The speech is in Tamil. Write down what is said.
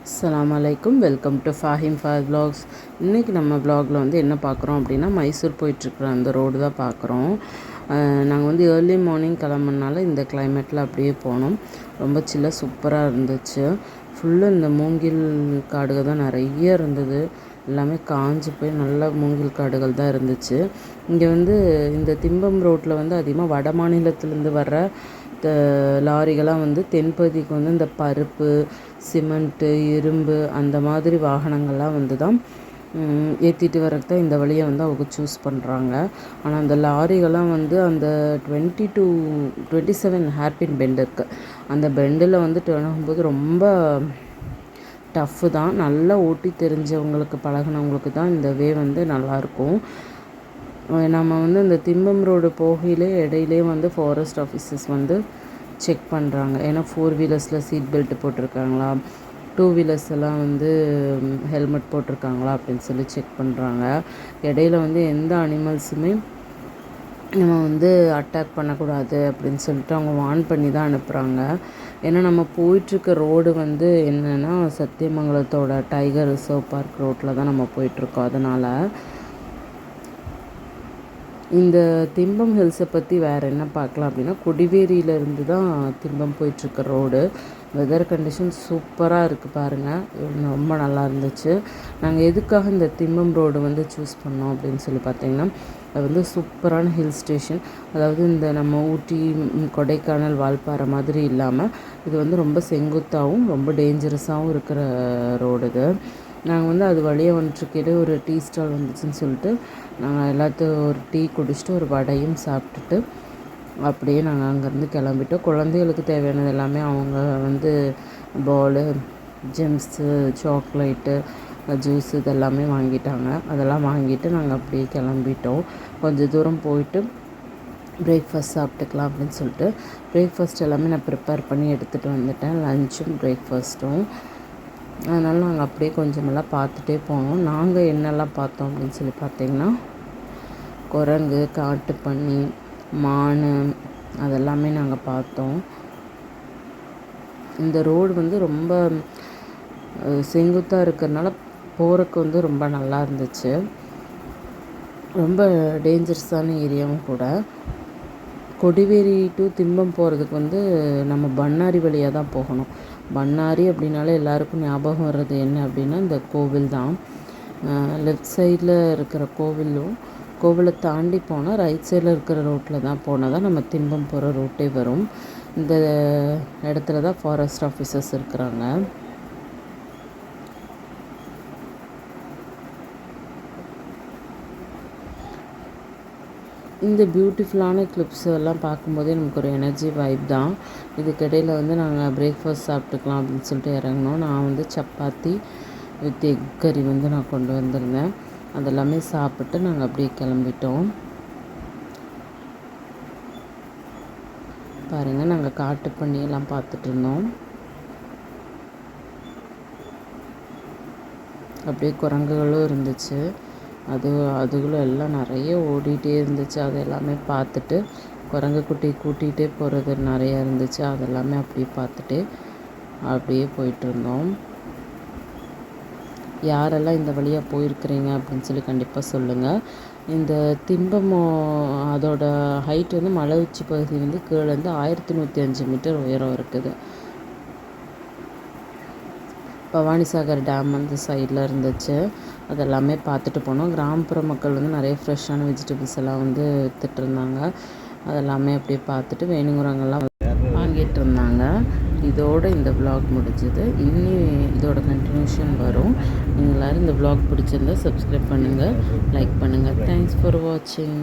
அஸ்ஸலாமு அலைக்கும். Welcome to Fahim Fahd vlogs. இன்றைக்கி நம்ம வ்ளாகில் வந்து என்ன பார்க்குறோம் அப்படின்னா, மைசூர் போயிட்டுருக்குற அந்த ரோடு தான் பார்க்குறோம். நாங்கள் வந்து ஏர்லி மார்னிங் கிளம்புனால இந்த கிளைமேட்டில் அப்படியே போனோம். ரொம்ப சில்லாக சூப்பராக இருந்துச்சு. ஃபுல்லாக இந்த மூங்கில் காடுகள் தான் நிறைய இருந்தது. எல்லாமே காஞ்சு போய் நல்ல மூங்கில் காடுகள் தான் இருந்துச்சு. இங்கே வந்து இந்த திம்பம் ரோட்டில் வந்து அதிகமாக வட மாநிலத்திலேருந்து வர்ற லாரிகளாம் வந்து தென்பகுதிக்கு வந்து இந்த பருப்பு, சிமெண்ட்டு, இரும்பு அந்த மாதிரி வாகனங்கள்லாம் வந்து தான் ஏற்றிட்டு வர்றதுக்கு தான் இந்த வழியை வந்து அவங்க சூஸ் பண்ணுறாங்க. ஆனால் அந்த லாரிகள்லாம் வந்து அந்த 20 to 27 ஹேர்பின் பெண்ட் இருக்குது. அந்த பெண்டில் வந்து டேர்ன் ஆகும்போது ரொம்ப டஃப்பு தான். நல்லா ஓட்டி தெரிஞ்சவங்களுக்கு பழகினவங்களுக்கு தான் இந்த வே வந்து நல்லாயிருக்கும். நம்ம வந்து இந்த திம்பம் ரோடு போகையிலே இடையிலே வந்து ஃபாரஸ்ட் ஆஃபீஸர்ஸ் வந்து செக் பண்ணுறாங்க. ஏன்னா 4 வீலர்ஸில் சீட் பெல்ட் போட்டிருக்காங்களா, 2 வீலர்ஸ் எல்லாம் வந்து ஹெல்மெட் போட்டிருக்காங்களா அப்படின்னு சொல்லி செக் பண்ணுறாங்க. இடையில வந்து எந்த அனிமல்ஸுமே நம்ம வந்து அட்டாக் பண்ணக்கூடாது அப்படின்னு சொல்லிட்டு அவங்க வார்ன் பண்ணி தான் அனுப்புகிறாங்க. ஏன்னா நம்ம போயிட்டுருக்க ரோடு வந்து என்னென்னா சத்தியமங்கலத்தோட டைகர் ரிசர்வ் பார்க் ரோட்டில் தான் நம்ம போயிட்டுருக்கோம். அதனால் இந்த திம்பம் ஹில்ஸை பற்றி வேறு என்ன பார்க்கலாம் அப்படின்னா, கொடிவேரியிலேருந்து தான் திம்பம் போயிட்டுருக்க ரோடு. வெதர் கண்டிஷன் சூப்பராக இருக்குது பாருங்கள். ரொம்ப நல்லா இருந்துச்சு. நாங்கள் எதுக்காக இந்த திம்பம் ரோடு வந்து சூஸ் பண்ணோம் அப்படின்னு சொல்லி பார்த்தீங்கன்னா, அது வந்து சூப்பரான ஹில் ஸ்டேஷன். அதாவது இந்த நம்ம ஊட்டி, கொடைக்கானல், வால்பாறை மாதிரி இல்லாமல் இது வந்து ரொம்ப செங்குத்தாகவும் ரொம்ப டேஞ்சரஸாகவும் இருக்கிற ரோடு இது. நாங்கள் வந்து அது வழியாக வந்துட்டுருக்கையிலே ஒரு டீ ஸ்டால் வந்துச்சுன்னு சொல்லிட்டு நாங்கள் எல்லாத்தையும் ஒரு டீ குடிச்சிட்டு ஒரு வடையும் சாப்பிட்டுட்டு அப்படியே நாங்கள் அங்கேருந்து கிளம்பிட்டோம். குழந்தைகளுக்கு தேவையானது எல்லாமே அவங்க வந்து பாலு, ஜெம்ஸு, சாக்லேட்டு, ஜூஸ் இதெல்லாமே வாங்கிட்டாங்க. அதெல்லாம் வாங்கிட்டு நாங்கள் அப்படியே கிளம்பிட்டோம். கொஞ்சம் தூரம் போயிட்டு பிரேக்ஃபாஸ்ட் சாப்பிட்டுக்கலாம் அப்படின்னு சொல்லிட்டு பிரேக்ஃபாஸ்ட் எல்லாமே நான் ப்ரிப்பேர் பண்ணி எடுத்துகிட்டு வந்துட்டேன். லஞ்சும் பிரேக்ஃபாஸ்ட்டும். அதனால் நாங்கள் அப்படியே கொஞ்சமெல்லாம் பார்த்துட்டே போனோம். நாங்கள் என்னெல்லாம் பார்த்தோம் அப்படின்னு சொல்லி பார்த்திங்கன்னா, குரங்கு, காட்டுப்பன்னி, மான் அதெல்லாமே நாங்கள் பார்த்தோம். இந்த ரோடு வந்து ரொம்ப செங்குத்தாக இருக்கிறதுனால போகிறக்கு வந்து ரொம்ப நல்லா இருந்துச்சு. ரொம்ப டேஞ்சரஸான ஏரியாவும் கூட. கொடிவேரி டு திம்பம் போகிறதுக்கு வந்து நம்ம பண்ணாரி வழியாக தான் போகணும். பண்ணாரி அப்படின்னாலே எல்லாருக்கும் ஞாபகம் வர்றது என்ன அப்படின்னா இந்த கோவில் தான். லெஃப்ட் சைடில் இருக்கிற கோவிலை தாண்டி போனால் ரைட் சைடில் இருக்கிற ரோட்டில் தான் போனால் தான் நம்ம திம்பம் போகிற ரோட்டே வரும். இந்த இடத்துல தான் ஃபாரஸ்ட் ஆஃபீஸர்ஸ் இருக்கிறாங்க. இந்த பியூட்டிஃபுல்லான கிளிப்ஸ் எல்லாம் பார்க்கும்போதே நமக்கு ஒரு எனர்ஜி வைப் தான். இதுக்கிடையில் வந்து நாங்கள் பிரேக்ஃபாஸ்ட் சாப்பிட்டுக்கலாம் அப்படின்னு சொல்லிட்டு இறங்கினோம். நான் வந்து சப்பாத்தி வித் எக் கறி வந்து நான் கொண்டு வந்திருந்தேன். அதெல்லாமே சாப்பிட்டு நாங்கள் அப்படியே கிளம்பிட்டோம். பாருங்கள், நாங்கள் காட்டு பண்ணியெல்லாம் பார்த்துட்டு இருந்தோம். அப்படியே குரங்குகளும் இருந்துச்சு. அதுகளும் எல்லாம் நிறைய ஓடிட்டே இருந்துச்சு. அது எல்லாமே பார்த்துட்டு குரங்கு குட்டி கூட்டிகிட்டே போகிறது நிறையா இருந்துச்சு. அதெல்லாமே அப்படியே பார்த்துட்டு அப்படியே போயிட்டுருந்தோம். யாரெல்லாம் இந்த வழியாக போயிருக்கிறீங்க அப்படின்னு சொல்லி கண்டிப்பாக சொல்லுங்கள். இந்த திம்பம் அதோட ஹைட் வந்து மலை உச்சி பகுதி வந்து கீழே வந்து 1105 மீட்டர் உயரம் இருக்குது. பவானிசாகர் டேம் அந்த சைடில் இருந்துச்சு. அதெல்லாமே பார்த்துட்டு போனோம். கிராமப்புற மக்கள் வந்து நிறைய ஃப்ரெஷ்ஷான வெஜிடபிள்ஸ் எல்லாம் வந்து விற்றுட்டு இருந்தாங்க. அதெல்லாமே அப்படியே பார்த்துட்டு வேணுங்கிறவங்கெல்லாம் வாங்கிட்டு இருந்தாங்க. இதோடு இந்த vlog முடிஞ்சது. இன்னி இதோட கண்டினியூஷன் வரும். நீங்கள் எல்லோரும் இந்த vlog பிடிச்சிருந்தா சப்ஸ்கிரைப் பண்ணுங்கள், லைக் பண்ணுங்கள். தேங்க்ஸ் ஃபார் வாட்சிங்.